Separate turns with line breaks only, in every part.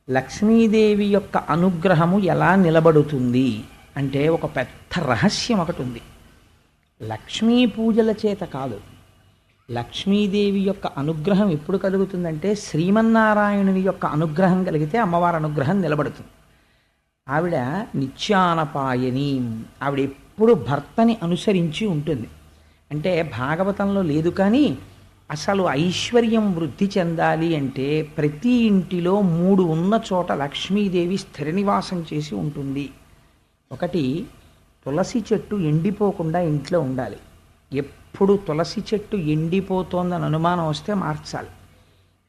లక్ష్మీదేవి యొక్క అనుగ్రహము ఎలా నిలబడుతుంది అంటే ఒక పెద్ద రహస్యం ఒకటి ఉంది. లక్ష్మీ పూజల చేత కాదు. లక్ష్మీదేవి యొక్క అనుగ్రహం ఎప్పుడు కలుగుతుందంటే శ్రీమన్నారాయణుని యొక్క అనుగ్రహం కలిగితే అమ్మవారి అనుగ్రహం నిలబడుతుంది. ఆవిడ నిత్యానపాయని, ఆవిడ ఎప్పుడు భర్తని అనుసరించి ఉంటుంది. అంటే భాగవతంలో లేదు కానీ అసలు ఐశ్వర్యం వృద్ధి చెందాలి అంటే ప్రతి ఇంటిలో 3 ఉన్న చోట లక్ష్మీదేవి స్థిర నివాసం చేసి ఉంటుంది. ఒకటి, తులసి చెట్టు ఎండిపోకుండా ఇంట్లో ఉండాలి. ఎప్పుడు తులసి చెట్టు ఎండిపోతోందని అనుమానం వస్తే మార్చాలి,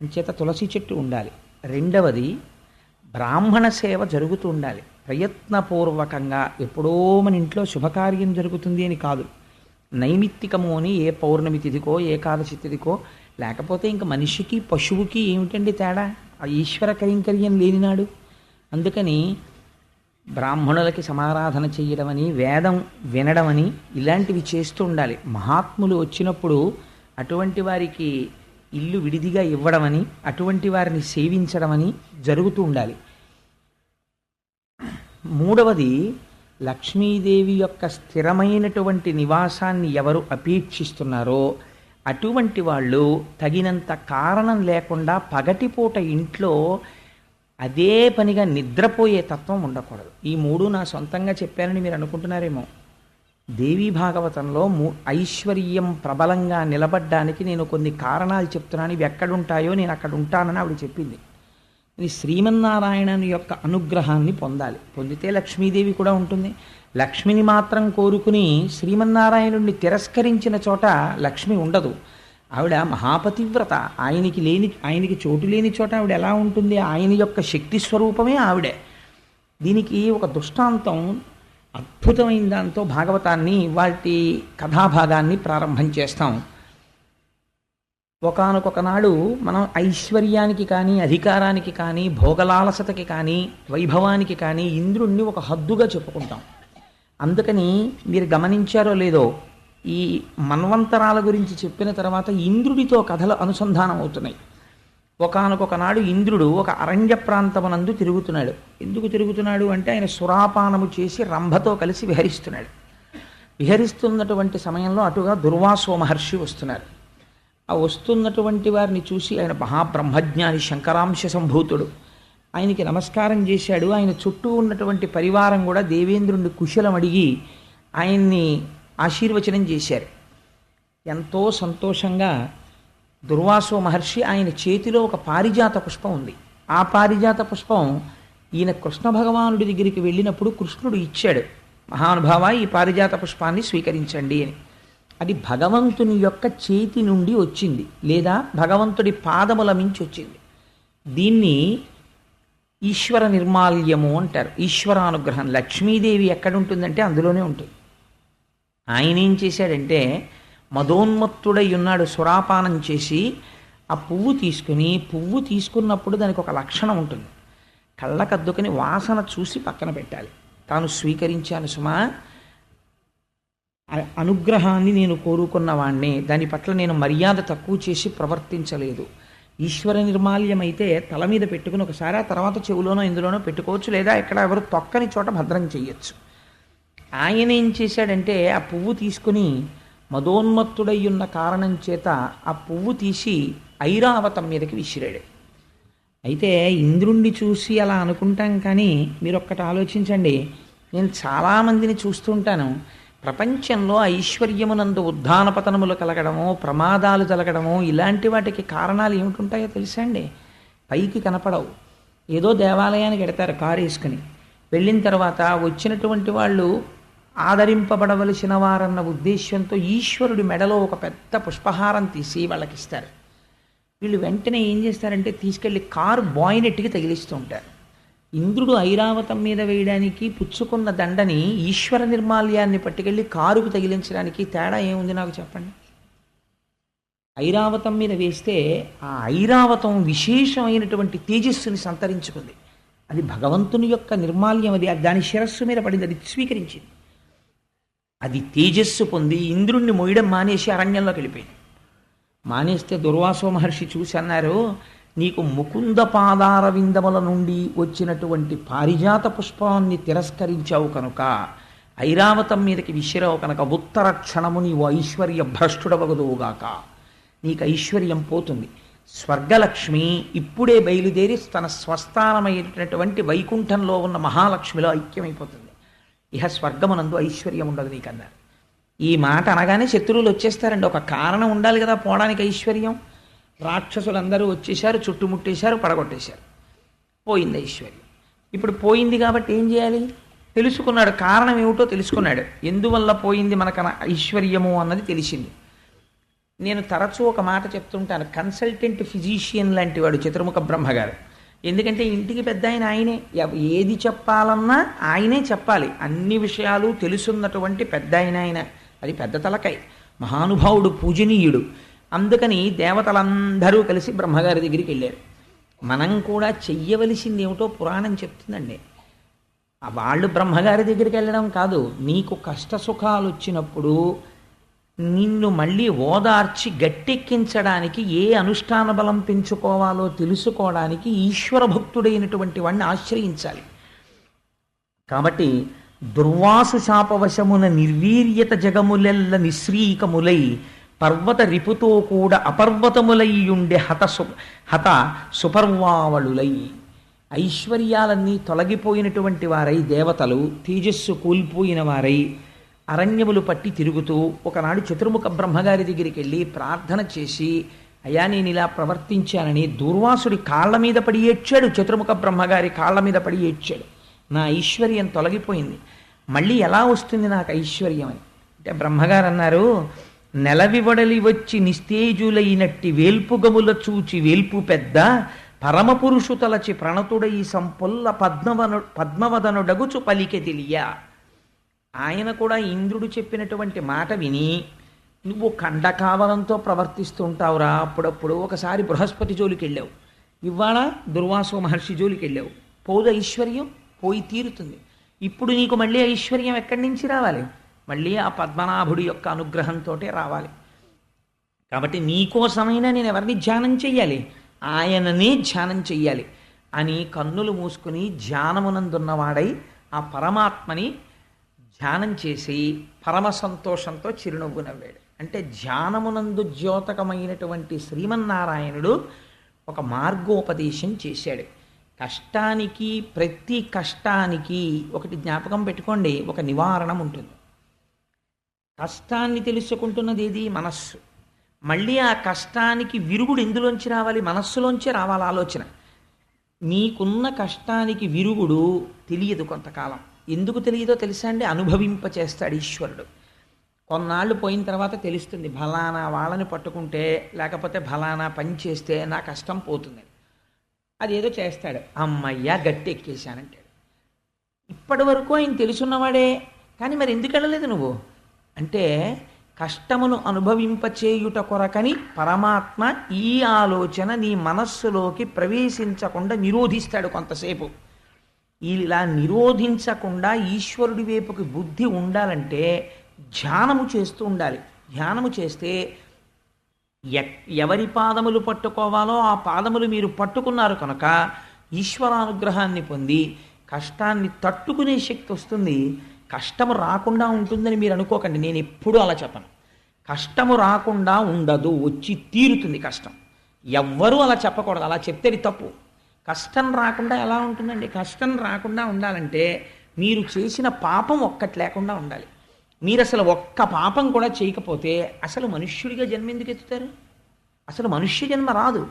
అంచేత తులసి చెట్టు ఉండాలి. రెండవది, బ్రాహ్మణ సేవ జరుగుతూ ఉండాలి ప్రయత్నపూర్వకంగా. ఎప్పుడో మన ఇంట్లో శుభకార్యం జరుగుతుంది అని కాదు, నైమిత్తికము అని ఏ పౌర్ణమి తిథికో ఏకాదశి తిథికో. లేకపోతే ఇంక మనిషికి పశువుకి ఏమిటండి తేడా? ఆ ఈశ్వర కైంకర్యం లేనినాడు. అందుకని బ్రాహ్మణులకి సమారాధన చేయడమని, వేదం వినడమని ఇలాంటివి చేస్తూ ఉండాలి. మహాత్ములు వచ్చినప్పుడు అటువంటి వారికి ఇల్లు విడిదిగా ఇవ్వడమని, అటువంటి వారిని సేవించడమని జరుగుతూ ఉండాలి. మూడవది, లక్ష్మీదేవి యొక్క స్థిరమైనటువంటి నివాసాన్ని ఎవరు అపేక్షిస్తున్నారో అటువంటి వాళ్ళు తగినంత కారణం లేకుండా పగటిపూట ఇంట్లో అదే పనిగా నిద్రపోయే తత్వం ఉండకూడదు. ఈ 3 నా సొంతంగా చెప్పానని మీరు అనుకుంటున్నారేమో. దేవీ భాగవతంలో ఐశ్వర్యం ప్రబలంగా నిలబడ్డానికి నేను కొన్ని కారణాలు చెప్తున్నాను, ఇవి ఎక్కడుంటాయో నేను అక్కడ ఉంటానని ఆవిడ చెప్పింది. ఇది శ్రీమన్నారాయణుని యొక్క అనుగ్రహాన్ని పొందాలి. పొందితే లక్ష్మీదేవి కూడా ఉంటుంది. లక్ష్మిని మాత్రం కోరుకుని శ్రీమన్నారాయణుడిని తిరస్కరించిన చోట లక్ష్మి ఉండదు. ఆవిడ మహాపతివ్రత. ఆయనకి చోటు లేని చోట ఆవిడ ఎలా ఉంటుంది? ఆయన యొక్క శక్తి స్వరూపమే ఆవిడే. దీనికి ఒక దృష్టాంతం, అద్భుతమైన దాంతో భాగవతాన్ని వాటి కథాభాగాన్ని ప్రారంభం చేస్తాం. ఒకానొకనాడు మనం ఐశ్వర్యానికి కానీ, అధికారానికి కానీ, భోగలాలసతకి కానీ, వైభవానికి కానీ ఇంద్రుణ్ణి ఒక హద్దుగా చెప్పుకుంటాం. అందుకని మీరు గమనించారో లేదో, ఈ మన్వంతరాల గురించి చెప్పిన తర్వాత ఇంద్రుడితో కథలు అనుసంధానం అవుతున్నాయి. ఒకానొకనాడు ఇంద్రుడు ఒక అరణ్య ప్రాంతమునందు తిరుగుతున్నాడు. ఎందుకు తిరుగుతున్నాడు అంటే ఆయన సురాపానము చేసి రంభతో కలిసి విహరిస్తున్నాడు. విహరిస్తున్నటువంటి సమయంలో అటుగా దుర్వాసో మహర్షి వస్తున్నారు. ఆ వస్తున్నటువంటి వారిని చూసి ఆయన మహాబ్రహ్మజ్ఞాని, శంకరాంశ సంభూతుడు, ఆయనకి నమస్కారం చేశాడు. ఆయన చుట్టూ ఉన్నటువంటి పరివారం కూడా దేవేంద్రుడిని కుశలం అడిగి ఆయన్ని ఆశీర్వచనం చేశారు. ఎంతో సంతోషంగా దుర్వాసో మహర్షి, ఆయన చేతిలో ఒక పారిజాత పుష్పం ఉంది. ఆ పారిజాత పుష్పం ఈయన కృష్ణ భగవానుడి దగ్గరికి వెళ్ళినప్పుడు కృష్ణుడు ఇచ్చాడు, మహానుభావ ఈ పారిజాత పుష్పాన్ని స్వీకరించండి అని. అది భగవంతుని యొక్క చేతి నుండి వచ్చింది, లేదా భగవంతుడి పాదముల మించి వచ్చింది. దీన్ని ఈశ్వర నిర్మాల్యము అంటారు, ఈశ్వరానుగ్రహం. లక్ష్మీదేవి ఎక్కడుంటుందంటే అందులోనే ఉంటుంది. ఆయన ఏం చేశాడంటే మదోన్మత్తుడై ఉన్నాడు, సురాపానం చేసి ఆ పువ్వు తీసుకున్నప్పుడు దానికి ఒక లక్షణం ఉంటుంది. కళ్ళకద్దుకుని వాసన చూసి పక్కన పెట్టాలి. తాను స్వీకరించాను సుమా, అనుగ్రహాన్ని నేను కోరుకున్నవాణ్ణే, దాని పట్ల నేను మర్యాద తక్కువ చేసి ప్రవర్తించలేదు. ఈశ్వర నిర్మాల్యం అయితే తల మీద పెట్టుకుని ఒకసారి, ఆ తర్వాత చెవులోనో ఇందులోనో పెట్టుకోవచ్చు, లేదా ఎక్కడ ఎవరు తొక్కని చోట భద్రం చెయ్యొచ్చు. ఆయన ఏం చేశాడంటే ఆ పువ్వు తీసుకుని మదోన్మత్తుడై ఉన్న కారణం చేత ఆ పువ్వు తీసి ఐరావతం మీదకి విసిరాడు. అయితే ఇంద్రుణ్ణి చూసి అలా అనుకుంటాం, కానీ మీరు ఒక్కటి ఆలోచించండి. నేను చాలామందిని చూస్తుంటాను, ప్రపంచంలో ఐశ్వర్యమునందు ఉద్ధాన పతనములు కలగడము, ప్రమాదాలు జరగడము, ఇలాంటి వాటికి కారణాలు ఏమిటుంటాయో తెలుసా అండి? పైకి కనపడవు. ఏదో దేవాలయానికి ఎడతారు కారు వేసుకుని, వెళ్ళిన తర్వాత వచ్చినటువంటి వాళ్ళు ఆదరింపబడవలసిన వారన్న ఉద్దేశ్యంతో ఈశ్వరుడి మెడలో ఒక పెద్ద పుష్పహారం తీసి వాళ్ళకి ఇస్తారు. వీళ్ళు వెంటనే ఏం చేస్తారంటే తీసుకెళ్ళి కారు బాయినెట్కి తగిలిస్తూ ఉంటారు. ఇంద్రుడు ఐరావతం మీద వేయడానికి పుచ్చుకున్న దండని ఈశ్వర నిర్మాల్యాన్ని పట్టుకెళ్ళి కారుకు తగిలించడానికి తేడా ఏముంది నాకు చెప్పండి? ఐరావతం మీద వేస్తే ఆ ఐరావతం విశేషమైనటువంటి తేజస్సుని సంతరించుకుంది. అది భగవంతుని యొక్క నిర్మాల్యం. అది దాని శిరస్సు మీద పడింది, అది స్వీకరించింది. అది తేజస్సు పొంది ఇంద్రుణ్ణి మోయడం మానేసి అరణ్యంలోకి వెళ్ళిపోయింది. మానేస్తే దుర్వాసో మహర్షి చూసి అన్నారు, నీకు ముకుంద పాదార విందముల నుండి వచ్చినటువంటి పారిజాత పుష్పాన్ని తిరస్కరించావు కనుక, ఐరావతం మీదకి విసిరావు కనుక ఉత్తర క్షణము నీవు ఐశ్వర్య భ్రష్టుడవగదువుగాక. నీకు ఐశ్వర్యం పోతుంది. స్వర్గలక్ష్మి ఇప్పుడే బయలుదేరి తన స్వస్థానమైనటువంటి వైకుంఠంలో ఉన్న మహాలక్ష్మిలో ఐక్యమైపోతుంది. ఇహ స్వర్గమునందు ఐశ్వర్యం ఉండదు నీకన్నారు. ఈ మాట అనగానే శత్రువులు వచ్చేస్తారండి. ఒక కారణం ఉండాలి కదా పోవడానికి ఐశ్వర్యం. రాక్షసులందరూ వచ్చేశారు, చుట్టుముట్టేశారు, పడగొట్టేశారు. పోయింది ఐశ్వర్యం. ఇప్పుడు పోయింది కాబట్టి ఏం చేయాలి? తెలుసుకున్నాడు, కారణం ఏమిటో తెలుసుకున్నాడు. ఎందువల్ల పోయింది మనకు ఐశ్వర్యము అన్నది తెలిసింది. నేను తరచూ ఒక మాట చెప్తుంటాను, కన్సల్టెంట్ ఫిజీషియన్ లాంటి వాడు చతుర్ముఖ బ్రహ్మగారు. ఎందుకంటే ఇంటికి పెద్ద ఏది ఏది చెప్పాలన్నా ఆయనే చెప్పాలి. అన్ని విషయాలు తెలుసున్నటువంటి పెద్ద ఆయన. అది పెద్ద తలకై, మహానుభావుడు, పూజనీయుడు. అందుకని దేవతలందరూ కలిసి బ్రహ్మగారి దగ్గరికి వెళ్ళారు. మనం కూడా చెయ్యవలసింది ఏమిటో పురాణం చెప్తుందండి. వాళ్ళు బ్రహ్మగారి దగ్గరికి వెళ్ళడం కాదు, నీకు కష్ట సుఖాలు వచ్చినప్పుడు నిన్ను మళ్ళీ ఓదార్చి గట్టెక్కించడానికి ఏ అనుష్ఠాన బలం పెంచుకోవాలో తెలుసుకోవడానికి ఈశ్వర భక్తుడైనటువంటి వాడిని ఆశ్రయించాలి. కాబట్టి దుర్వాసు శాపవశమున నిర్వీర్యత జగములెల్ల నిశ్రీకములై పర్వత రిపుతో కూడా అపర్వతములయ్యుండే హత సుపర్వావళులై. ఐశ్వర్యాలన్నీ తొలగిపోయినటువంటి వారై, దేవతలు తేజస్సు కోల్పోయిన వారై అరణ్యములు పట్టి తిరుగుతూ ఒకనాడు చతుర్ముఖ బ్రహ్మగారి దగ్గరికి వెళ్ళి ప్రార్థన చేసి, అయ్యా నేను ఇలా ప్రవర్తించానని దూర్వాసుడి కాళ్ళ మీద పడి ఏడ్చాడు. చతుర్ముఖ బ్రహ్మగారి కాళ్ళ మీద పడి ఏడ్చాడు. నా ఐశ్వర్యం తొలగిపోయింది, మళ్ళీ ఎలా వస్తుంది నాకు ఐశ్వర్యం అని. అంటే బ్రహ్మగారు అన్నారు, నెలవివడలి వచ్చి నిస్తేజులైనట్టి వేల్పుగముల చూచి వేల్పు పెద్ద పరమపురుషు తలచి ప్రణతుడై సంపొల్ల పద్మవదనుడగుచు పలికె తెలియ. ఆయన కూడా ఇంద్రుడు చెప్పినటువంటి మాట విని, నువ్వు ఖండకావలంతో ప్రవర్తిస్తుంటావురా, అప్పుడప్పుడు ఒకసారి బృహస్పతి జోలికి వెళ్ళావు, ఇవాళ దుర్వాసో మహర్షి జోలికి వెళ్ళావు, పోదు ఐశ్వర్యం, పోయి తీరుతుంది. ఇప్పుడు నీకు మళ్ళీ ఐశ్వర్యం ఎక్కడి నుంచి రావాలి? మళ్ళీ ఆ పద్మనాభుడి యొక్క అనుగ్రహంతో రావాలి. కాబట్టి నీకోసమైనా నేను ఎవరిని ధ్యానం చెయ్యాలి? ఆయననే ధ్యానం చెయ్యాలి అని కన్నులు మూసుకుని ధ్యానమునందున్నవాడై ఆ పరమాత్మని ధ్యానం చేసి పరమ సంతోషంతో చిరునవ్వు నవ్వాడు. అంటే ధ్యానమునందు ద్యోతకమైనటువంటి శ్రీమన్నారాయణుడు ఒక మార్గోపదేశం చేశాడు. కష్టానికి, ప్రతి కష్టానికి ఒకటి జ్ఞాపకం పెట్టుకోండి, ఒక నివారణం ఉంటుంది. కష్టాన్ని తెలుసుకుంటున్నది ఏది? మనస్సు. మళ్ళీ ఆ కష్టానికి విరుగుడు ఎందులోంచి రావాలి? మనస్సులోంచే రావాలి ఆలోచన. నీకున్న కష్టానికి విరుగుడు తెలియదు కొంతకాలం. ఎందుకు తెలియదో తెలుసా అండి? అనుభవింపచేస్తాడు ఈశ్వరుడు. కొన్నాళ్ళు పోయిన తర్వాత తెలుస్తుంది, ఫలానా వాళ్ళని పట్టుకుంటే లేకపోతే ఫలానా పని చేస్తే నా కష్టం పోతుంది. అదేదో చేస్తాడు, అమ్మయ్యా గట్టి ఎక్కేశానంటాడు. ఇప్పటి వరకు ఆయన తెలుసున్నవాడే, కానీ మరి ఎందుకు వెళ్ళలేదు నువ్వు అంటే, కష్టమును అనుభవింపచేయుట కొరకని పరమాత్మ ఈ ఆలోచన నీ మనస్సులోకి ప్రవేశించకుండా నిరోధిస్తాడు కొంతసేపు. ఇలా నిరోధించకుండా ఈశ్వరుడి వైపుకి బుద్ధి ఉండాలంటే ధ్యానము చేస్తూ ఉండాలి. ధ్యానము చేస్తే ఎవరి పాదములు పట్టుకోవాలో ఆ పాదములు మీరు పట్టుకున్నారు కనుక ఈశ్వరానుగ్రహాన్ని పొంది కష్టాన్ని తట్టుకునే శక్తి వస్తుంది. కష్టము రాకుండా ఉంటుందని మీరు అనుకోకండి, నేను ఎప్పుడూ అలా చెప్పను. కష్టము రాకుండా ఉండదు, వచ్చి తీరుతుంది కష్టం. ఎవ్వరూ అలా చెప్పకూడదు, అలా చెప్తే తప్పు. కష్టం రాకుండా ఎలా ఉంటుందండి? కష్టం రాకుండా ఉండాలంటే మీరు చేసిన పాపం ఒక్కటి లేకుండా ఉండాలి. మీరు అసలు ఒక్క పాపం కూడా చేయకపోతే అసలు మనుష్యుడిగా జన్మ ఎందుకు ఎత్తుతారు? అసలు మనుష్య జన్మ రాదు.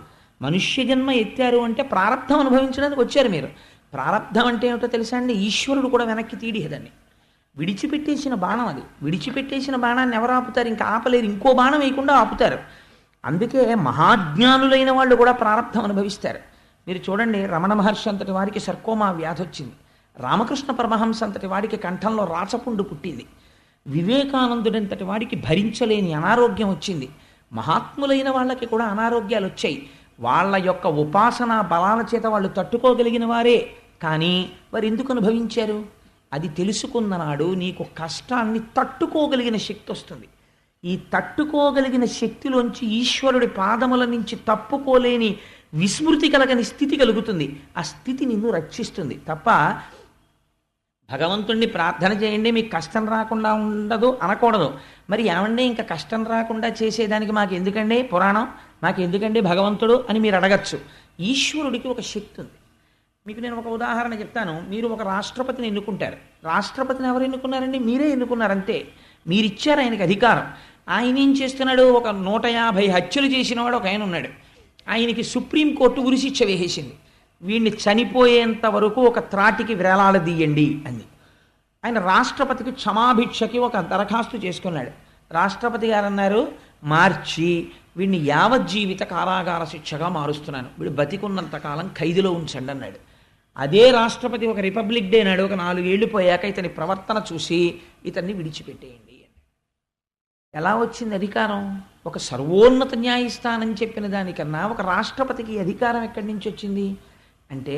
మనుష్య జన్మ ఎత్తారు అంటే ప్రారంధం అనుభవించడానికి వచ్చారు మీరు. ప్రారంధం అంటే ఏమిటో తెలుసా అండి? ఈశ్వరుడు కూడా వెనక్కి తీడిహదాన్ని విడిచిపెట్టేసిన బాణం అది. విడిచిపెట్టేసిన బాణాన్ని ఎవరు ఆపుతారు? ఇంకా ఆపలేరు, ఇంకో బాణం వేయకుండా ఆపుతారు. అందుకే మహాజ్ఞానులైన వాళ్ళు కూడా ప్రారంధం అనుభవిస్తారు. మీరు చూడండి, రమణ మహర్షి అంతటి వారికి సర్కోమా వ్యాధి వచ్చింది. రామకృష్ణ పరమహంస అంతటి వాడికి కంఠంలో రాచపుండు పుట్టింది. వివేకానందుడంతటి వాడికి భరించలేని అనారోగ్యం వచ్చింది. మహాత్ములైన వాళ్ళకి కూడా అనారోగ్యాలు వచ్చాయి. వాళ్ళ యొక్క ఉపాసనా బలాల చేత వాళ్ళు తట్టుకోగలిగిన వారే. కానీ వారు ఎందుకు అనుభవించారు? అది తెలుసుకున్న నాడు నీకు కష్టాన్ని తట్టుకోగలిగిన శక్తి వస్తుంది. ఈ తట్టుకోగలిగిన శక్తిలోంచి ఈశ్వరుడి పాదముల నుంచి తప్పుకోలేని విస్మృతి కలగని స్థితి కలుగుతుంది. ఆ స్థితి నిన్ను రక్షిస్తుంది తప్ప భగవంతుణ్ణి ప్రార్థన చేయండి మీకు కష్టం రాకుండా ఉండదు అనకూడదు. మరి ఏమండి ఇంకా కష్టం రాకుండా చేసేదానికి మాకు ఎందుకండి పురాణం, మాకు ఎందుకండి భగవంతుడు అని మీరు అడగచ్చు. ఈశ్వరుడికి ఒక శక్తి ఉంది. మీకు నేను ఒక ఉదాహరణ చెప్తాను. మీరు ఒక రాష్ట్రపతిని ఎన్నుకుంటారు. రాష్ట్రపతిని ఎవరు ఎన్నుకున్నారండి? మీరే ఎన్నుకున్నారంతే. మీరిచ్చారు ఆయనకి అధికారం. ఆయన ఏం చేస్తున్నాడు? ఒక 150 హత్యలు చేసినవాడు ఒక ఆయన ఉన్నాడు. ఆయనకి సుప్రీంకోర్టు ఉరిశిక్ష వేసేసింది. వీడిని చనిపోయేంత వరకు ఒక త్రాటికి వేలాడదీయండి అంది. ఆయన రాష్ట్రపతికి క్షమాభిక్షకి ఒక దరఖాస్తు చేసుకున్నాడు. రాష్ట్రపతి గారు అన్నారు, మార్చి వీడిని యావజ్జీవిత కారాగార శిక్షగా మారుస్తున్నాను, వీడు బతికున్నంత కాలం ఖైదులో ఉంచండి అన్నాడు. అదే రాష్ట్రపతి ఒక రిపబ్లిక్ డే నాడు ఒక 4 ఏళ్ళు పోయాక ఇతని ప్రవర్తన చూసి ఇతన్ని విడిచిపెట్టేయండి. ఎలా వచ్చింది అధికారం? ఒక సర్వోన్నత న్యాయస్థానం చెప్పిన దానికన్నా ఒక రాష్ట్రపతికి అధికారం ఎక్కడి నుంచి వచ్చింది అంటే,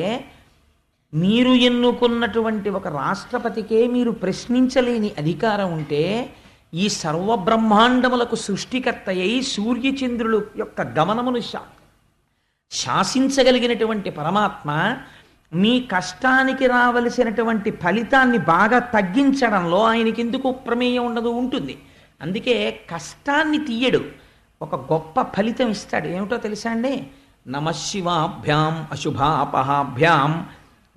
మీరు ఎన్నుకున్నటువంటి ఒక రాష్ట్రపతికే మీరు ప్రశ్నించలేని అధికారం ఉంటే, ఈ సర్వబ్రహ్మాండములకు సృష్టికర్త అయి సూర్యచంద్రులు యొక్క గమనమును శాసించగలిగినటువంటి పరమాత్మ మీ కష్టానికి రావలసినటువంటి ఫలితాన్ని బాగా తగ్గించడంలో ఆయనకి ఎందుకు ప్రమేయం ఉండదు? ఉంటుంది. అందుకే కష్టాన్ని తీయడు, ఒక గొప్ప ఫలితం ఇస్తాడు. ఏమిటో తెలుసా అండి? నమశివాభ్యాం అశుభాపహాభ్యాం.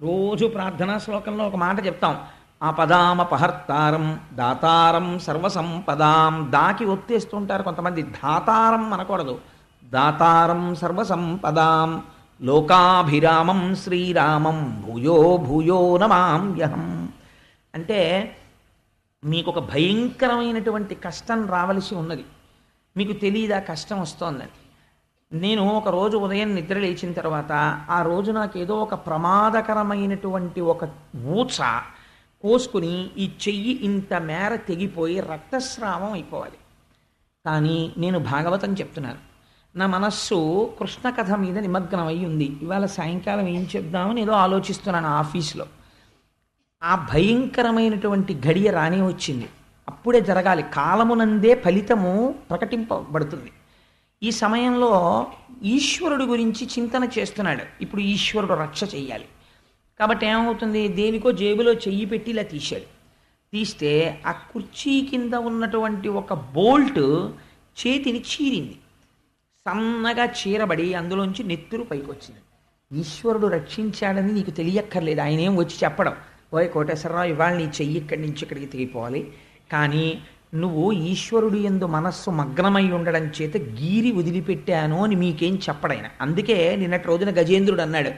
రోజు ప్రార్థనా శ్లోకంలో ఒక మాట చెప్తాం, ఆపదామపహర్తారం దాతారం సర్వసంపదాం. దాకి ఒత్తేస్తుంటారు కొంతమంది. దాతారం అనకూడదు, దాతారం సర్వసంపదాం. లోకాభిరామం శ్రీరామం భూయో భూయో నమామ్యహం. అంటే మీకు ఒక భయంకరమైనటువంటి కష్టం రావలసి ఉన్నది, మీకు తెలియదు ఆ కష్టం వస్తోందని. నేను ఒక రోజు ఉదయం నిద్ర లేచిన తర్వాత ఆ రోజు నాకు ఏదో ఒక ప్రమాదకరమైనటువంటి ఒక ఊచ కోసుకుని ఈ చెయ్యి ఇంత మేర తెగిపోయి రక్తస్రావం అయిపోవాలి. కానీ నేను భాగవతం చెప్తున్నాను, నా మనస్సు కృష్ణ కథ మీద నిమగ్నం అయి ఉంది. ఇవాళ సాయంకాలం ఏం చెప్దామని ఏదో ఆలోచిస్తున్నాను ఆఫీస్లో. ఆ భయంకరమైనటువంటి గడియ రాని వచ్చింది. అప్పుడే జరగాలి, కాలమునందే ఫలితము ప్రకటింపబడుతుంది. ఈ సమయంలో ఈశ్వరుడు గురించి చింతన చేస్తున్నాడు. ఇప్పుడు ఈశ్వరుడు రక్ష చెయ్యాలి కాబట్టి ఏమవుతుంది? దేనికో జేబులో చెయ్యి పెట్టి ఇలా తీశాడు. తీస్తే ఆ కుర్చీ కింద ఉన్నటువంటి ఒక బోల్ట్ చేతిని చీరింది. సన్నగా చీరబడి అందులోంచి నెత్తురు పైకి వచ్చింది. ఈశ్వరుడు రక్షించాడని నీకు తెలియక్కర్లేదు, ఆయన ఏం వచ్చి చెప్పడం, ఓయ్ కోటేశ్వరరావు ఇవాళ నీ చెయ్యి ఇక్కడి నుంచి ఇక్కడికి తెగిపోవాలి. కానీ నువ్వు ఈశ్వరుడు యందు మనస్సు మగ్నమై ఉండడం చేత గీరి వదిలిపెట్టాను అని మీకేం చెప్పడైనా. అందుకే నిన్నటి రోజున గజేంద్రుడు అన్నాడు,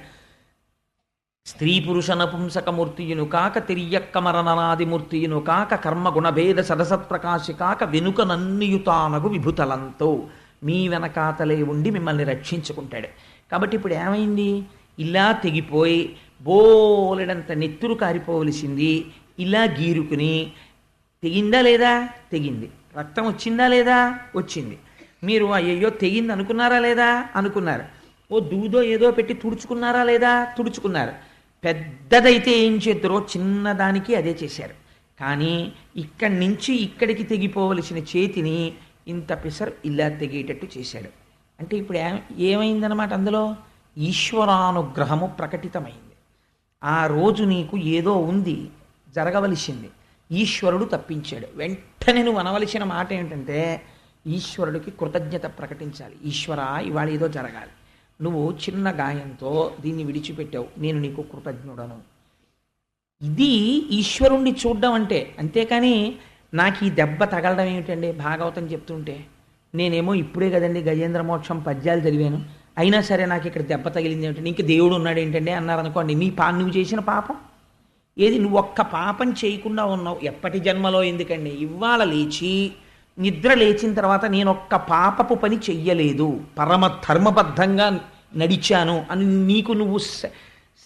స్త్రీ పురుష నపుంసకమూర్తియును కాక తిరియక్కమరనాదిమూర్తియును కాక కర్మ గుణభేద సదసత్ప్రకాశి కాక వెనుక నన్నియుతానగు విభుతలంతో మీ వెనకాతలే ఉండి మిమ్మల్ని రక్షించుకుంటాడు. కాబట్టి ఇప్పుడు ఏమైంది? ఇలా తెగిపోయి బోలెడంత నెత్తురు కారిపోవలసింది ఇలా గీరుకుని తెగిందా లేదా? తెగింది. రక్తం వచ్చిందా లేదా? వచ్చింది. మీరు అయ్యో తెగింది అనుకున్నారా లేదా? అనుకున్నారు. ఓ దూదో ఏదో పెట్టి తుడుచుకున్నారా లేదా? తుడుచుకున్నారు. పెద్దదైతే ఏం చేద్దరో చిన్నదానికి అదే చేశారు. కానీ ఇక్కడి నుంచి ఇక్కడికి తెగిపోవలసిన చేతిని ఇంత పిసర్ ఇలా తెగేటట్టు చేశాడు. అంటే ఇప్పుడు ఏమైందనమాట? అందులో ఈశ్వరానుగ్రహము ప్రకటితమైంది. ఆ రోజు నీకు ఏదో ఉంది, జరగవలసింది, ఈశ్వరుడు తప్పించాడు. వెంటనే నువ్వు అనవలసిన మాట ఏంటంటే ఈశ్వరుడికి కృతజ్ఞత ప్రకటించాలి. ఈశ్వర ఇవాళ ఏదో జరగాలి, నువ్వు చిన్న గాయంతో దీన్ని విడిచిపెట్టావు, నేను నీకు కృతజ్ఞుడను. ఇది ఈశ్వరుణ్ణి చూడడం అంటే. అంతేకాని నాకు ఈ దెబ్బ తగలడం ఏమిటండి? భాగవతం చెప్తుంటే నేనేమో ఇప్పుడే కదండి గజేంద్ర మోక్షం పద్యాలు చదివాను, అయినా సరే నాకు ఇక్కడ దెబ్బ తగిలింది ఏమిటండి, ఇంక దేవుడు ఉన్నాడు ఏంటండి అన్నారనుకోండి. నువ్వు చేసిన పాపం ఏది? నువ్వు ఒక్క పాపం చేయకుండా ఉన్నావు. ఎప్పటి జన్మలో ఎందుకండి? ఇవాళ లేచి నిద్ర లేచిన తర్వాత నేను ఒక్క పాపపు పని చెయ్యలేదు, పరమ ధర్మబద్ధంగా నడిచాను అని నీకు నువ్వు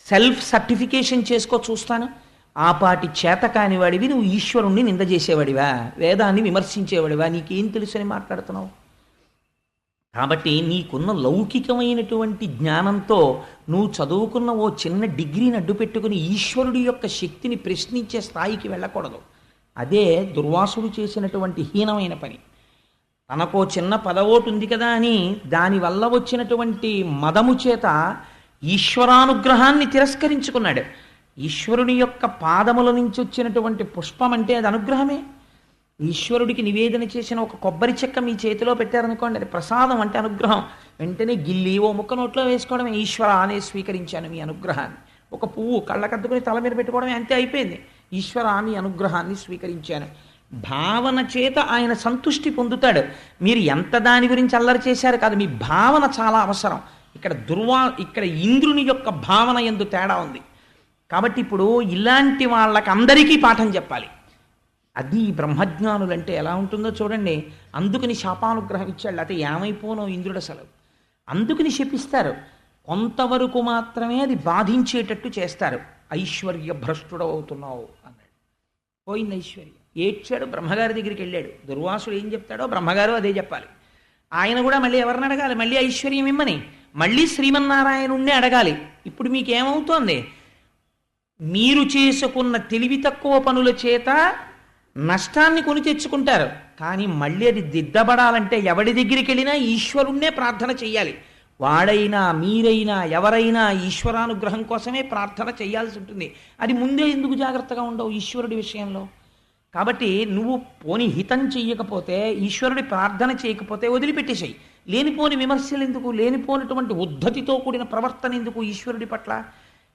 సెల్ఫ్ సర్టిఫికేషన్ చేసుకో చూస్తాను. ఆ పాటి చేత కానివాడివి నువ్వు ఈశ్వరుణ్ణి నింద చేసేవాడివా? వేదాన్ని విమర్శించేవాడివా? నీకేం తెలుసని మాట్లాడుతున్నావు? కాబట్టి నీకున్న లౌకికమైనటువంటి జ్ఞానంతో నువ్వు చదువుకున్న ఓ చిన్న డిగ్రీని అడ్డుపెట్టుకుని ఈశ్వరుడి యొక్క శక్తిని ప్రశ్నించే స్థాయికి వెళ్ళకూడదు. అదే దుర్వాసుడు చేసినటువంటి హీనమైన పని. తనకో చిన్న పదవోటు ఉంది కదా అని దానివల్ల వచ్చినటువంటి మదము చేత ఈశ్వరానుగ్రహాన్ని తిరస్కరించుకున్నాడు. ఈశ్వరుని యొక్క పాదముల నుంచి వచ్చినటువంటి పుష్పం అంటే అది అనుగ్రహమే. ఈశ్వరుడికి నివేదన చేసిన ఒక కొబ్బరి చెక్క మీ చేతిలో పెట్టారనుకోండి, అది ప్రసాదం అంటే అనుగ్రహం. వెంటనే గిల్లి ఓ ముక్క నోట్లో వేసుకోవడమే, ఈశ్వర అనే స్వీకరించాను మీ అనుగ్రహాన్ని. ఒక పువ్వు కళ్ళకద్దుకుని తల మీద పెట్టుకోవడమే, అంతే అయిపోయింది. ఈశ్వర మీ అనుగ్రహాన్ని స్వీకరించాను. భావన చేత ఆయన సంతుష్టి పొందుతాడు. మీరు ఎంత దాని గురించి అల్లరి చేశారు కాదు, మీ భావన చాలా అవసరం. ఇక్కడ ఇంద్రుని యొక్క భావన యందు తేడా ఉంది. కాబట్టి ఇప్పుడు ఇలాంటి వాళ్ళకి అందరికీ పాఠం చెప్పాలి. అది బ్రహ్మజ్ఞానులంటే ఎలా ఉంటుందో చూడండి. అందుకని శాపానుగ్రహం ఇచ్చాడు, అయితే ఏమైపోనో ఇంద్రుడు అసలు. అందుకని శపిస్తారు. కొంతవరకు మాత్రమే అది బాధించేటట్టు చేస్తారు. ఐశ్వర్య భ్రష్టుడవుతున్నావు అన్నాడు. పోయింది ఐశ్వర్యం. ఏడ్చాడు, బ్రహ్మగారి దగ్గరికి వెళ్ళాడు. దుర్వాసుడు ఏం చెప్తాడో బ్రహ్మగారు అదే చెప్పాలి. ఆయన కూడా మళ్ళీ ఎవరిని అడగాలి? మళ్ళీ ఐశ్వర్యం ఇమ్మని, మళ్ళీ శ్రీమన్నారాయణుణ్ణి అడగాలి. ఇప్పుడు మీకేమవుతోంది? మీరు చేసుకున్న తెలివి తక్కువ పనుల చేత నష్టాన్ని కొని తెచ్చుకుంటారు. కానీ మళ్ళీ అది దిద్దబడాలంటే ఎవడి దగ్గరికి వెళ్ళినా ఈశ్వరుణ్ణే ప్రార్థన చెయ్యాలి. వాడైనా మీరైనా ఎవరైనా ఈశ్వరానుగ్రహం కోసమే ప్రార్థన చేయాల్సి ఉంటుంది. అది ముందే ఎందుకు జాగ్రత్తగా ఉండవు ఈశ్వరుడి విషయంలో? కాబట్టి నువ్వు పోని హితం చెయ్యకపోతే, ఈశ్వరుడి ప్రార్థన చేయకపోతే వదిలిపెట్టేసాయి. లేనిపోని విమర్శలు ఎందుకు, లేనిపోనిటువంటి ఉద్ధతితో కూడిన ప్రవర్తన ఎందుకు ఈశ్వరుడి పట్ల?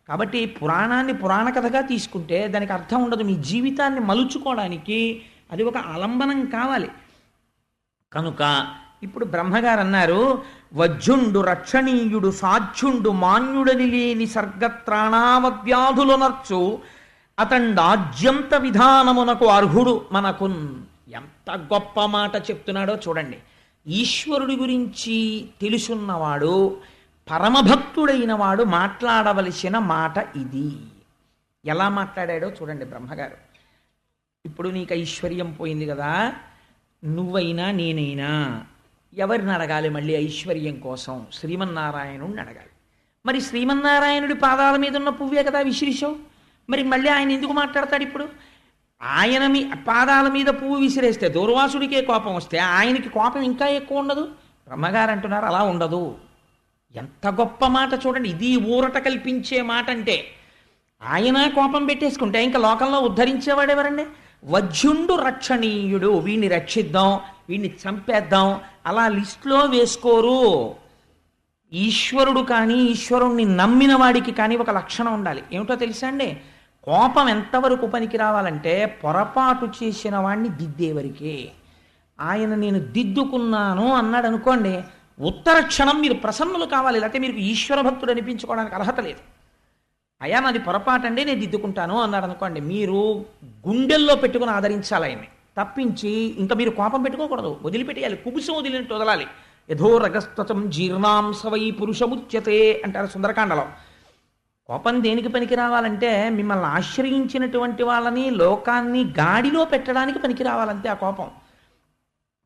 కాబట్టి పురాణాన్ని పురాణ కథగా తీసుకుంటే దానికి అర్థం ఉండదు. మీ జీవితాన్ని మలుచుకోవడానికి అది ఒక ఆలంబనం కావాలి. కనుక ఇప్పుడు బ్రహ్మగారు అన్నారు, వజ్జుండు రక్షణీయుడు సాధ్యుండు మాన్యుడని లేని సర్గత్రాణావవ్యాధులు నర్చు అతండాజ్యంత విధానమునకు అర్హుడు మనకున్. ఎంత గొప్ప మాట చెప్తున్నాడో చూడండి. ఈశ్వరుడి గురించి తెలుసున్నవాడు, పరమభక్తుడైన వాడు మాట్లాడవలసిన మాట ఇది. ఎలా మాట్లాడాడో చూడండి బ్రహ్మగారు. ఇప్పుడు నీకు ఐశ్వర్యం పోయింది కదా, నువ్వైనా నేనైనా ఎవరిని అడగాలి? మళ్ళీ ఐశ్వర్యం కోసం శ్రీమన్నారాయణుడిని అడగాలి. మరి శ్రీమన్నారాయణుడి పాదాల మీద ఉన్న పువ్వే కదా విసిరిశావు, మరి మళ్ళీ ఆయన ఎందుకు మాట్లాడతాడు? ఇప్పుడు ఆయన పాదాల మీద పువ్వు విసిరేస్తే దూర్వాసుడికే కోపం వస్తే ఆయనకి కోపం ఇంకా ఎక్కువ ఉండదు? బ్రహ్మగారు అంటున్నారు అలా ఉండదు. ఎంత గొప్ప మాట చూడండి. ఇది ఊరట కల్పించే మాట. అంటే ఆయన కోపం పెట్టేసుకుంటే ఇంకా లోకంలో ఉద్ధరించేవాడెవరండి? వజ్జుండు రక్షణీయుడు, వీడిని రక్షిద్దాం, వీడిని చంపేద్దాం అలా లిస్టులో వేసుకోరు. ఈశ్వరుడు కానీ ఈశ్వరుణ్ణి నమ్మిన వాడికి కానీ ఒక లక్షణం ఉండాలి. ఏమిటో తెలుసా అండి? కోపం ఎంతవరకు పనికి రావాలంటే పొరపాటు చేసిన వాడిని దిద్దేవరికే. ఆయన నేను దిద్దుకున్నాను అన్నాడు అనుకోండి, ఉత్తర క్షణం మీరు ప్రసన్నులు కావాలి. లేకపోతే మీరు ఈశ్వర భక్తుడు అనిపించుకోవడానికి అర్హత లేదు. అయ్యా నాది పొరపాటు అండి నేను దిద్దుకుంటాను అన్నాడు అనుకోండి, మీరు గుండెల్లో పెట్టుకుని ఆదరించాలి ఆయన్ని, తప్పించి ఇంకా మీరు కోపం పెట్టుకోకూడదు, వదిలిపెట్టేయాలి. కుబుసం వదిలినట్టు వదలాలి. యథో రగస్త్వం జీర్ణాంసవై పురుషముచ్యతే అంటారు సుందరకాండలో. కోపం దేనికి పనికి రావాలంటే మిమ్మల్ని ఆశ్రయించినటువంటి వాళ్ళని లోకాన్ని గాడిలో పెట్టడానికి పనికి రావాలంతే ఆ కోపం.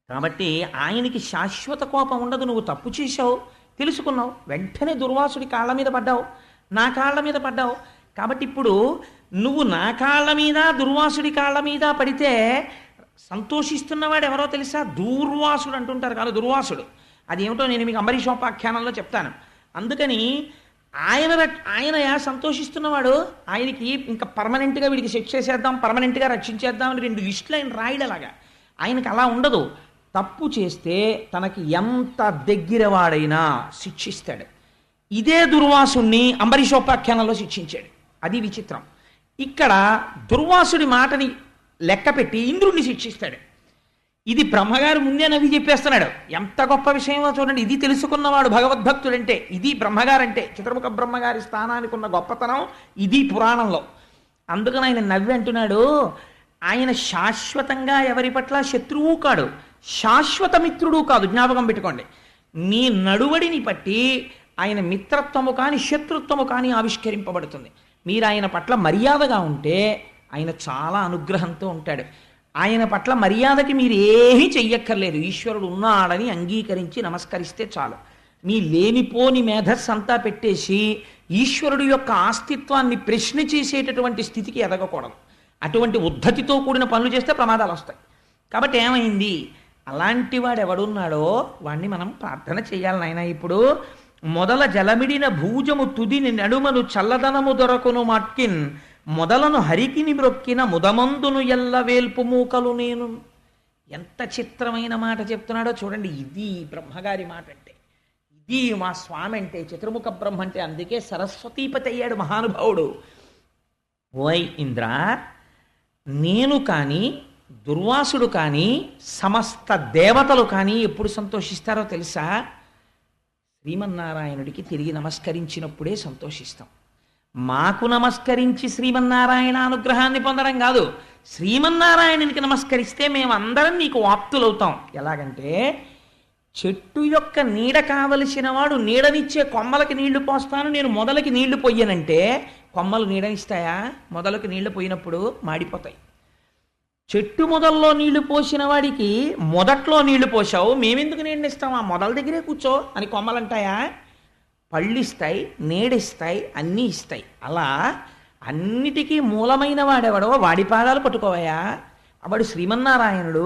కాబట్టి ఆయనకి శాశ్వత కోపం ఉండదు. నువ్వు తప్పు చేశావు, తెలుసుకున్నావు, వెంటనే దుర్వాసుడి కాళ్ళ మీద పడ్డావు, నా కాళ్ళ మీద పడ్డావు. కాబట్టి ఇప్పుడు నువ్వు నా కాళ్ళ మీద దుర్వాసుడి కాళ్ళ మీద పడితే సంతోషిస్తున్నవాడు ఎవరో తెలుసా? దూర్వాసుడు అంటుంటారు కాదు, దుర్వాసుడు. అది ఏమిటో నేను మీకు అంబరీషోపాఖ్యానంలో చెప్తాను. అందుకని ఆయన సంతోషిస్తున్నవాడు, ఆయనకి ఇంకా పర్మనెంట్గా వీడికి శిక్ష చేసేద్దాం, పర్మనెంట్గా రక్షించేద్దాం అని 2 లిస్టులు ఆయన రాయడలాగా. ఆయనకి అలా ఉండదు. తప్పు చేస్తే తనకి ఎంత దగ్గర వాడైనా శిక్షిస్తాడు. ఇదే దుర్వాసుణ్ణి అంబరీషోపాఖ్యానంలో శిక్షించాడు. అది విచిత్రం. ఇక్కడ దుర్వాసుడి మాటని లెక్క పెట్టి ఇంద్రుణ్ణి శిక్షిస్తాడు. ఇది బ్రహ్మగారు ముందే నవ్వి చెప్పేస్తున్నాడు. ఎంత గొప్ప విషయమో చూడండి. ఇది తెలుసుకున్నవాడు భగవద్భక్తుడంటే, ఇది బ్రహ్మగారంటే. చతుర్ముఖ బ్రహ్మగారి స్థానానికి ఉన్న గొప్పతనం ఇది పురాణంలో. అందుకని ఆయన నవ్వి అంటున్నాడు, ఆయన శాశ్వతంగా ఎవరి పట్ల శత్రువు కాడు, శాశ్వత మిత్రుడు కాదు. జ్ఞాపకం పెట్టుకోండి. మీ నడువడిని బట్టి ఆయన మిత్రత్వము కానీ శత్రుత్వము కానీ ఆవిష్కరింపబడుతుంది. మీరు ఆయన పట్ల మర్యాదగా ఉంటే ఆయన చాలా అనుగ్రహంతో ఉంటాడు. ఆయన పట్ల మర్యాదకి మీరు ఏమీ చెయ్యక్కర్లేదు. ఈశ్వరుడు ఉన్నాడని అంగీకరించి నమస్కరిస్తే చాలు. మీ లేనిపోని మేధస్సు అంతా పెట్టేసి ఈశ్వరుడు యొక్క అస్తిత్వాన్ని ప్రశ్న చేసేటటువంటి స్థితికి ఎదగకూడదు. అటువంటి ఉద్ధతితో కూడిన పనులు చేస్తే ప్రమాదాలు వస్తాయి. కాబట్టి ఏమైంది? అలాంటి వాడు ఎవడున్నాడో వాణ్ణి మనం ప్రార్థన చేయాలి నాయన. ఇప్పుడు మొదల జలమిడిన భూజము తుదిని నడుమను చల్లదనము దొరకును మట్కిన్ మొదలను హరికిని మ్రొక్కిన ముదమందును ఎల్ల వేల్పు మూకలు నేను. ఎంత చిత్రమైన మాట చెప్తున్నాడో చూడండి. ఇది బ్రహ్మగారి మాట అంటే, ఇది మా స్వామి అంటే, చతుర్ముఖ బ్రహ్మ అంటే. అందుకే సరస్వతీపతి అయ్యాడు మహానుభావుడు. ఓయ్ ఇంద్ర, నేను కానీ దుర్వాసుడు కానీ సమస్త దేవతలు కానీ ఎప్పుడు సంతోషిస్తారో తెలుసా? శ్రీమన్నారాయణుడికి తిరిగి నమస్కరించినప్పుడే సంతోషిస్తాం. మాకు నమస్కరించి శ్రీమన్నారాయణ అనుగ్రహాన్ని పొందడం కాదు, శ్రీమన్నారాయణునికి నమస్కరిస్తే మేమందరం నీకు వాప్తులవుతాం. ఎలాగంటే, చెట్టు యొక్క నీడ కావలసిన వాడు నీడనిచ్చే కొమ్మలకి నీళ్లు పోస్తాను, నేను మొదలకి నీళ్లు పొయ్యనంటే కొమ్మలు నీడనిస్తాయా? మొదలకి నీళ్లు పోయినప్పుడు మాడిపోతాయి. చెట్టు మొదల్లో నీళ్లు పోసిన వాడికి మొదట్లో నీళ్లు పోసావు, మేమెందుకు నీడనిస్తాం, ఆ మొదల దగ్గరే కూర్చో అని కొమ్మలంటాయా? పళ్ళిస్తాయి, నీడిస్తాయి, అన్నీ ఇస్తాయి. అలా అన్నిటికీ మూలమైన వాడెవడో వాడి పాదాలు పట్టుకోవయా. వాడు శ్రీమన్నారాయణుడు.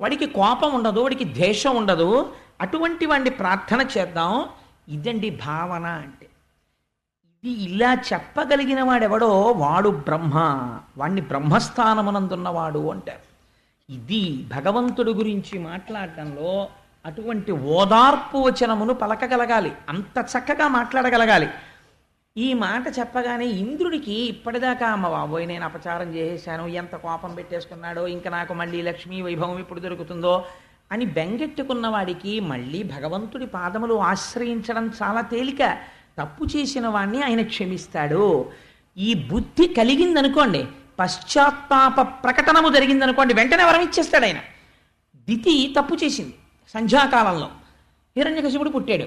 వాడికి కోపం ఉండదు, వాడికి ద్వేషం ఉండదు. అటువంటి వాడిని ప్రార్థన చేద్దాం. ఇదండి భావన అంటే. ఇది ఇలా చెప్పగలిగిన వాడెవడో వాడు బ్రహ్మ, వాణ్ణి బ్రహ్మస్థానమునందున్నవాడు అంటారు. ఇది భగవంతుడి గురించి మాట్లాడటంలో అటువంటి ఓదార్పు వచనమును పలకగలగాలి, అంత చక్కగా మాట్లాడగలగాలి. ఈ మాట చెప్పగానే ఇంద్రుడికి ఇప్పటిదాకా అమ్మ బాబోయ్ నేను అపచారం చేసేసాను, ఎంత కోపం పెట్టేసుకున్నాడో, ఇంకా నాకు మళ్ళీ లక్ష్మీ వైభవం ఎప్పుడు దొరుకుతుందో అని బెంగెట్టుకున్న వాడికి మళ్ళీ భగవంతుడి పాదములు ఆశ్రయించడం చాలా తేలిక. తప్పు చేసిన వాణ్ణి ఆయన క్షమిస్తాడు. ఈ బుద్ధి కలిగిందనుకోండి, పశ్చాత్తాప ప్రకటనము జరిగిందనుకోండి, వెంటనే వరం ఇచ్చేస్తాడు ఆయన. దితి తప్పు చేసింది సంధ్యాకాలంలో. హిరణ్యకశిపుడు పుట్టాడు,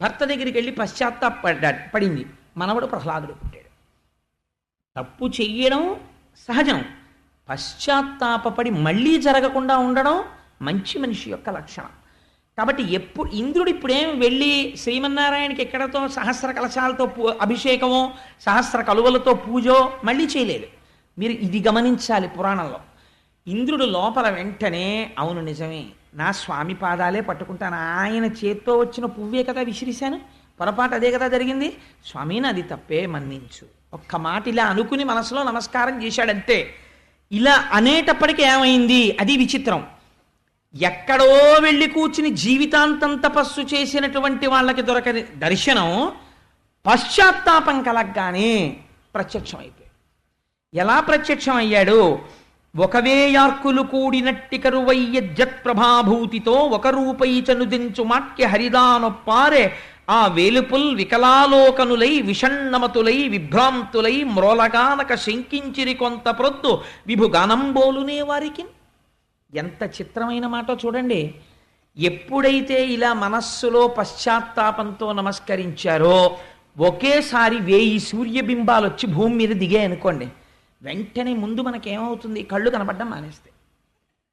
భర్త దగ్గరికి వెళ్ళి పడింది. మనవడు ప్రహ్లాదుడు పుట్టాడు. తప్పు చెయ్యడం సహజం, పశ్చాత్తాపడి మళ్ళీ జరగకుండా ఉండడం మంచి మనిషి యొక్క లక్షణం. కాబట్టి ఇంద్రుడు ఇప్పుడేం వెళ్ళి శ్రీమన్నారాయణకి ఎక్కడతో సహస్ర కలశాలతో అభిషేకమో సహస్ర కలువలతో పూజో మళ్ళీ చేయలేదు. మీరు ఇది గమనించాలి. పురాణంలో ఇంద్రుడు లోపల వెంటనే అవును నిజమే, నా స్వామి పాదాలే పట్టుకుంటాను, ఆయన చేత్తో వచ్చిన పువ్వే కదా విసిరిశాను, పొరపాటు అదే కదా జరిగింది, స్వామి నాది తప్పే మన్నించు, ఒక్క మాట ఇలా అనుకుని మనసులో నమస్కారం చేశాడంతే. ఇలా అనేటప్పటికీ ఏమైంది? అది విచిత్రం. ఎక్కడో వెళ్ళి కూర్చుని జీవితాంతం తపస్సు చేసినటువంటి వాళ్ళకి దొరకని దర్శనం పశ్చాత్తాపం కలగ్గానే ప్రత్యక్షం అయిపోయాడు. ఎలా ప్రత్యక్షం అయ్యాడు? ఒకవేయార్కులు కూడినట్టి కరువయ్య జత్ప్రభాభూతితో ఒక రూపై చనుదించు మాట్య హరిదానొప్పారే ఆ వేలుపుల్ వికలాలోకనులై విషణ్ణమతులై విభ్రాంతులై మ్రోలగానక శంకించిరి కొంత ప్రొద్దు విభుగానంబోలునే వారికి. ఎంత చిత్రమైన మాట చూడండి. ఎప్పుడైతే ఇలా మనస్సులో పశ్చాత్తాపంతో నమస్కరించారో ఒకేసారి 1000 సూర్యబింబాలు వచ్చి భూమి మీద దిగాయి అనుకోండి, వెంటనే ముందు మనకేమవుతుంది? కళ్ళు కనపడడం మానేస్తాయి.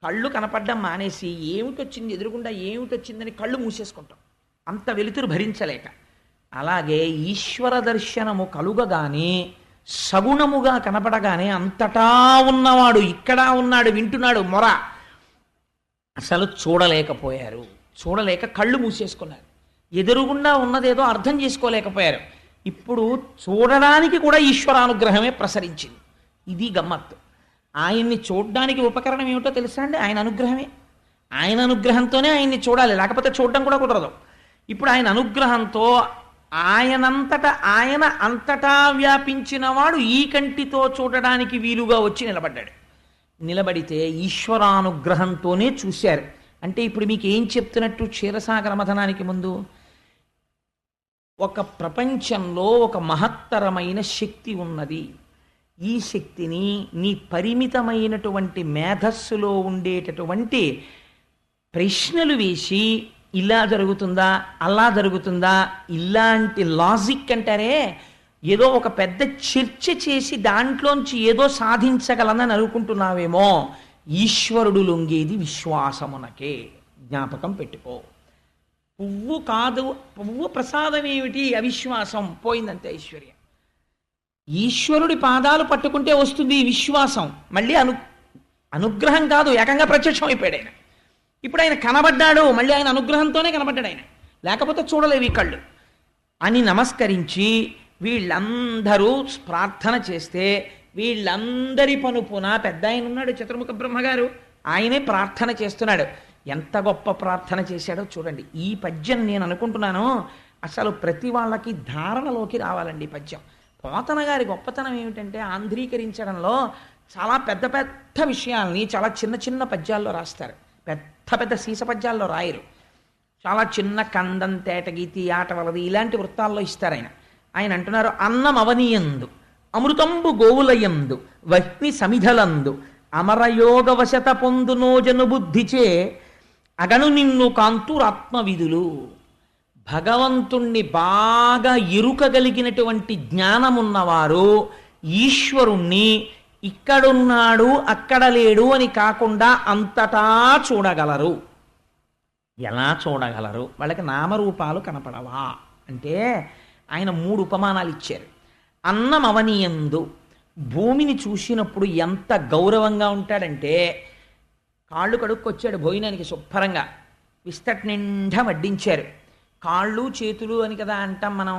కళ్ళు కనపడడం మానేసి ఏమిటొచ్చింది, ఎదురుగుండా ఏమిటొచ్చిందని కళ్ళు మూసేసుకుంటాం, అంత వెలుతురు భరించలేక. అలాగే ఈశ్వర దర్శనము కలుగగానే సగుణముగా కనపడగానే అంతటా ఉన్నవాడు ఇక్కడ ఉన్నాడు, వింటున్నాడు మొర, అసలు చూడలేకపోయారు. చూడలేక కళ్ళు మూసేసుకున్నారు. ఎదురుగుండా ఉన్నదేదో అర్థం చేసుకోలేకపోయారు. ఇప్పుడు చూడడానికి కూడా ఈశ్వరానుగ్రహమే ప్రసరించింది. ఇది గమ్మత్తు. ఆయన్ని చూడడానికి ఉపకరణం ఏమిటో తెలుసా అండి? ఆయన అనుగ్రహమే. ఆయన అనుగ్రహంతోనే ఆయన్ని చూడాలి, లేకపోతే చూడడం కూడా కుదరదు. ఇప్పుడు ఆయన అనుగ్రహంతో ఆయనంతట ఆయన అంతటా వ్యాపించిన వాడు ఈ కంటితో చూడడానికి వీలుగా వచ్చి నిలబడ్డాడు. నిలబడితే ఈశ్వరానుగ్రహంతోనే చూశారు. అంటే ఇప్పుడు మీకు ఏం చెప్తున్నట్టు? క్షీరసాగర మథనానికి ముందు ఒక ప్రపంచంలో ఒక మహత్తరమైన శక్తి ఉన్నది. ఈ శక్తిని నీ పరిమితమైనటువంటి మేధస్సులో ఉండేటటువంటి ప్రశ్నలు వేసి ఇలా జరుగుతుందా, అలా జరుగుతుందా, ఇలాంటి లాజిక్ అంటారే, ఏదో ఒక పెద్ద చర్చ చేసి దాంట్లోంచి ఏదో సాధించగలనని అనుకుంటున్నావేమో. ఈశ్వరుడు లొంగేది విశ్వాసమునకే, జ్ఞాపకం పెట్టుకో. పువ్వు కాదు, పువ్వు ప్రసాదం ఏమిటి? అవిశ్వాసం, పోయిందంతే ఐశ్వర్యం. ఈశ్వరుడి పాదాలు పట్టుకుంటే వస్తుంది విశ్వాసం. మళ్ళీ అనుగ్రహం కాదు, ఏకంగా ప్రత్యక్షం అయిపోయాడు ఆయన. ఇప్పుడు ఆయన కనబడ్డాడు, మళ్ళీ ఆయన అనుగ్రహంతోనే కనబడ్డాడు ఆయన, లేకపోతే చూడలేవు ఈ కళ్ళు అని నమస్కరించి వీళ్ళందరూ ప్రార్థన చేస్తే వీళ్ళందరి పనుపున పెద్ద ఆయన ఉన్నాడు చతుర్ముఖ బ్రహ్మగారు, ఆయనే ప్రార్థన చేస్తున్నాడు. ఎంత గొప్ప ప్రార్థన చేశాడో చూడండి. ఈ పద్యం నేను అనుకుంటున్నాను అసలు ప్రతి వాళ్ళకి ధారణలోకి రావాలండి. ఈ పద్యం పోతన గారి గొప్పతనం ఏమిటంటే ఆంధ్రీకరించడంలో చాలా పెద్ద పెద్ద విషయాల్ని చాలా చిన్న చిన్న పద్యాల్లో రాస్తారు. పెద్ద పెద్ద సీస పద్యాల్లో రాయరు. చాలా చిన్న కందం తేటగీతి ఆట వలది ఇలాంటి వృత్తాల్లో ఇస్తారు ఆయన. ఆయన అంటున్నారు, అన్నం అవనియందు అమృతంబు గోవులయందు వహ్ని సమిధలందు అమరయోగవశత పొందునోజను బుద్ధిచే అగను నిన్ను కాంతురాత్మవిధులు. భగవంతుణ్ణి బాగా ఎరుకగలిగినటువంటి జ్ఞానమున్నవారు ఈశ్వరుణ్ణి ఇక్కడున్నాడు అక్కడ లేడు అని కాకుండా అంతటా చూడగలరు. ఎలా చూడగలరు? వాళ్ళకి నామరూపాలు కనపడవా అంటే ఆయన 3 ఉపమానాలు ఇచ్చారు. అన్నం అవనియందు, భూమిని చూసినప్పుడు ఎంత గౌరవంగా ఉంటాడంటే కాళ్ళు కడుక్కొచ్చాడు భోజనానికి శుభ్రంగా, విస్తట్ నిండా వడ్డించారు. కాళ్ళు చేతులు అని కదా అంటాం మనం.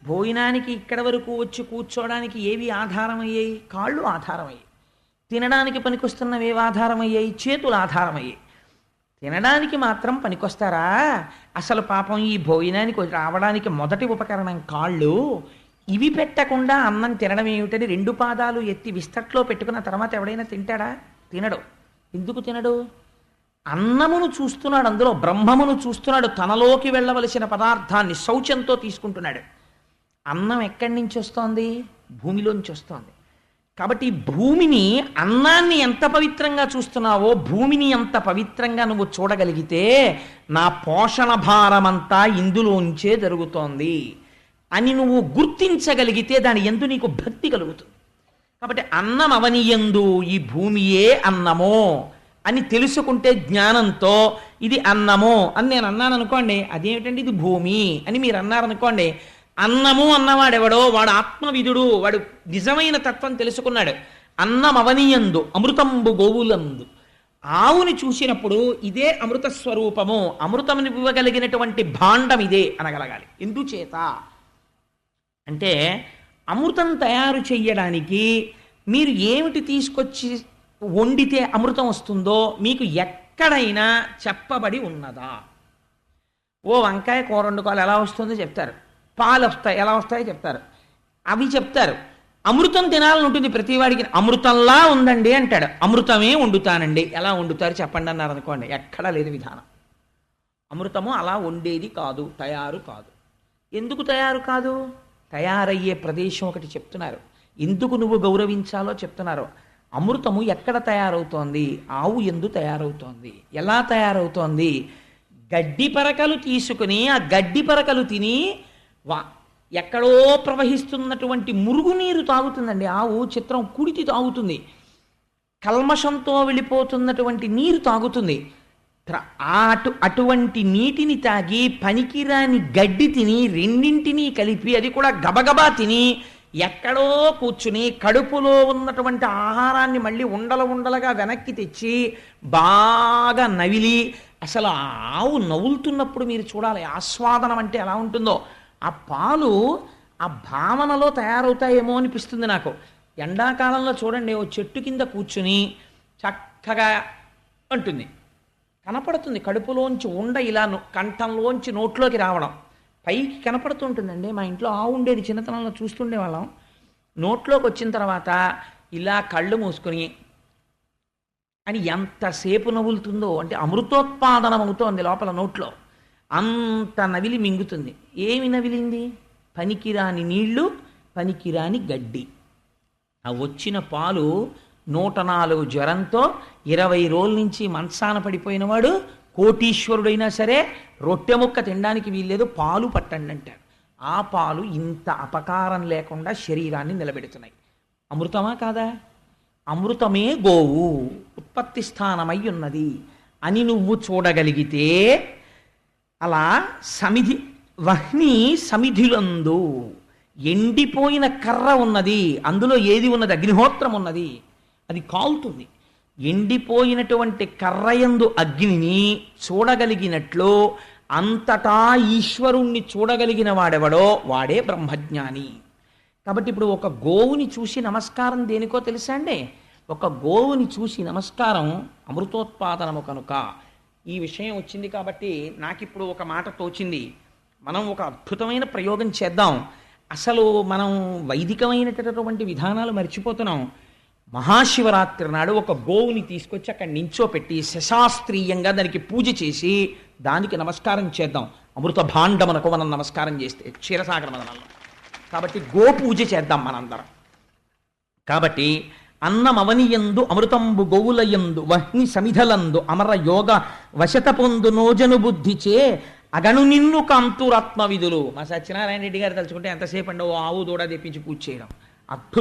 భోజనానికి ఇక్కడ వరకు వచ్చి కూర్చోవడానికి ఏవి ఆధారమయ్యాయి? కాళ్ళు ఆధారమయ్యాయి. తినడానికి పనికొస్తున్నవి ఏవి ఆధారమయ్యాయి? చేతులు ఆధారమయ్యాయి. తినడానికి మాత్రం పనికొస్తారా? అసలు పాపం ఈ భోజనానికి రావడానికి మొదటి ఉపకరణం కాళ్ళు. ఇవి పెట్టకుండా అన్నం తినడం ఏమిటని 2 పాదాలు ఎత్తి విస్తట్లో పెట్టుకున్న తర్వాత ఎవడైనా తింటాడా? తినడు. ఎందుకు తినడు? అన్నమును చూస్తున్నాడు, అందులో బ్రహ్మమును చూస్తున్నాడు, తనలోకి వెళ్ళవలసిన పదార్థాన్ని శౌచంతో తీసుకుంటున్నాడు. అన్నం ఎక్కడి నుంచి వస్తోంది? భూమిలోంచి వస్తోంది. కాబట్టి భూమిని, అన్నాన్ని ఎంత పవిత్రంగా చూస్తున్నావో భూమిని ఎంత పవిత్రంగా నువ్వు చూడగలిగితే నా పోషణ భారమంతా ఇందులోంచే జరుగుతోంది అని నువ్వు గుర్తించగలిగితే దాని యందు నీకు భక్తి కలుగుతుంది. కాబట్టి అన్నం అవనియందు, ఈ భూమియే అన్నమో అని తెలుసుకుంటే జ్ఞానంతో ఇది అన్నమో అని నేను అన్నాను అనుకోండి, అదేమిటండి ఇది భూమి అని మీరు అన్నారనుకోండి, అన్నము అన్నవాడెవడో వాడు ఆత్మవిధుడు, వాడు నిజమైన తత్వం తెలుసుకున్నాడు. అన్నం అవనియందు అమృతంబు గోవులందు, ఆవుని చూసినప్పుడు ఇదే అమృత స్వరూపము, అమృతముని ఇవ్వగలిగినటువంటి భాండం ఇదే అనగలగాలి. ఎందుచేత అంటే అమృతం తయారు చెయ్యడానికి మీరు ఏమిటి తీసుకొచ్చి వండితే అమృతం వస్తుందో మీకు ఎక్కడైనా చెప్పబడి ఉన్నదా? ఓ వంకాయ కూర వండుకోవాలి ఎలా వస్తుందో చెప్తారు, పాలు వస్తాయి ఎలా వస్తాయో చెప్తారు, అవి చెప్తారు. అమృతం తినాలని ఉంటుంది ప్రతివాడికి, అమృతంలా ఉందండి అంటాడు, అమృతమే వండుతానండి, ఎలా వండుతారు చెప్పండి అన్నారు అనుకోండి, ఎక్కడా లేదు విధానం. అమృతము అలా వండేది కాదు, తయారు కాదు. ఎందుకు తయారు కాదు? తయారయ్యే ప్రదేశం ఒకటి చెప్తున్నారు, ఎందుకు నువ్వు గౌరవించాలో చెప్తున్నారు. అమృతము ఎక్కడ తయారవుతోంది? ఆవు ఎందు తయారవుతోంది. ఎలా తయారవుతోంది? గడ్డి పరకలు తీసుకుని ఆ గడ్డి పరకలు తిని ఎక్కడో ప్రవహిస్తున్నటువంటి మురుగునీరు తాగుతుందండి ఆవు. చిత్రం, కుడితి తాగుతుంది, కల్మషంతో వెళ్ళిపోతున్నటువంటి నీరు తాగుతుంది. అటువంటి నీటిని తాగి పనికిరాని గడ్డి తిని రెండింటినీ కలిపి అది కూడా గబగబా తిని ఎక్కడో కూర్చుని కడుపులో ఉన్నటువంటి ఆహారాన్ని మళ్ళీ ఉండల ఉండలుగా వెనక్కి తెచ్చి బాగా నవిలి, అసలు ఆవు నవ్వులుతున్నప్పుడు మీరు చూడాలి ఆస్వాదనం అంటే ఎలా ఉంటుందో. ఆ పాలు ఆ భావనలో తయారవుతాయేమో అనిపిస్తుంది నాకు. ఎండాకాలంలో చూడండి, ఓ చెట్టు కింద కూర్చుని చక్కగా అంటుంది, కనపడుతుంది కడుపులోంచి ఉండ ఇలా కంఠంలోంచి నోట్లోకి రావడం పైకి కనపడుతుంటుందండి. మా ఇంట్లో ఆవు ఉండేది, చిన్నతనంలో చూస్తుండే వాళ్ళం. నోట్లోకి వచ్చిన తర్వాత ఇలా కళ్ళు మూసుకొని అని ఎంతసేపు నవ్వులుతుందో, అంటే అమృతోత్పాదనం అవుతోంది లోపల నోట్లో, అంత నవిలి మింగుతుంది. ఏమి నవిలింది? పనికిరాని నీళ్లు, పనికిరాని గడ్డి. ఆ వచ్చిన పాలు 104 జ్వరంతో 20 రోజుల నుంచి మంచాన పడిపోయినవాడు కోటీశ్వరుడైనా సరే రొట్టె ముక్క తినడానికి వీల్లేదు, పాలు పట్టండి అంటాడు. ఆ పాలు ఇంత అపకారం లేకుండా శరీరాన్ని నిలబెడుతున్నాయి. అమృతమా కాదా? అమృతమే గోవు ఉత్పత్తి స్థానమై ఉన్నది అని నువ్వు చూడగలిగితే, అలా సమిధి వహ్ని సమిధిలందు ఎండిపోయిన కర్ర ఉన్నది, అందులో ఏది ఉన్నది? అగ్నిహోత్రం ఉన్నది, అది కాలుతుంది. ఎండిపోయినటువంటి కర్రయందు అగ్నిని చూడగలిగినట్లు అంతటా ఈశ్వరుణ్ణి చూడగలిగిన వాడెవడో వాడే బ్రహ్మజ్ఞాని. కాబట్టి ఇప్పుడు ఒక గోవుని చూసి నమస్కారం దేనికో తెలుసా అండి? ఒక గోవుని చూసి నమస్కారం అమృతోత్పాదనము కనుక. ఈ విషయం వచ్చింది కాబట్టి నాకిప్పుడు ఒక మాట తోచింది. మనం ఒక అద్భుతమైన ప్రయోగం చేద్దాం. అసలు మనం వైదికమైనటువంటి విధానాలు మర్చిపోతున్నాం. మహాశివరాత్రి నాడు ఒక గోవుని తీసుకొచ్చి అక్కడ నించోపెట్టి శశాస్త్రీయంగా దానికి పూజ చేసి దానికి నమస్కారం చేద్దాం. అమృత భాండమునకు మనం నమస్కారం చేస్తే క్షీరసాగర మదనంలో. కాబట్టి గో పూజ చేద్దాం మనందరం. కాబట్టి అన్నమవనియందు అమృతంబు గోవులయందు వహ్ని సమిధలందు అమర యోగ వశత పొందు నోజను బుద్ధిచే అగను నిన్ను కాంతురాత్మ విధులు. మా సత్యనారాయణ రెడ్డి గారు తలుచుకుంటే ఎంతసేపు అండి ఆవు దూడ తెప్పించి పూజ చేయడం. అద్భుతం.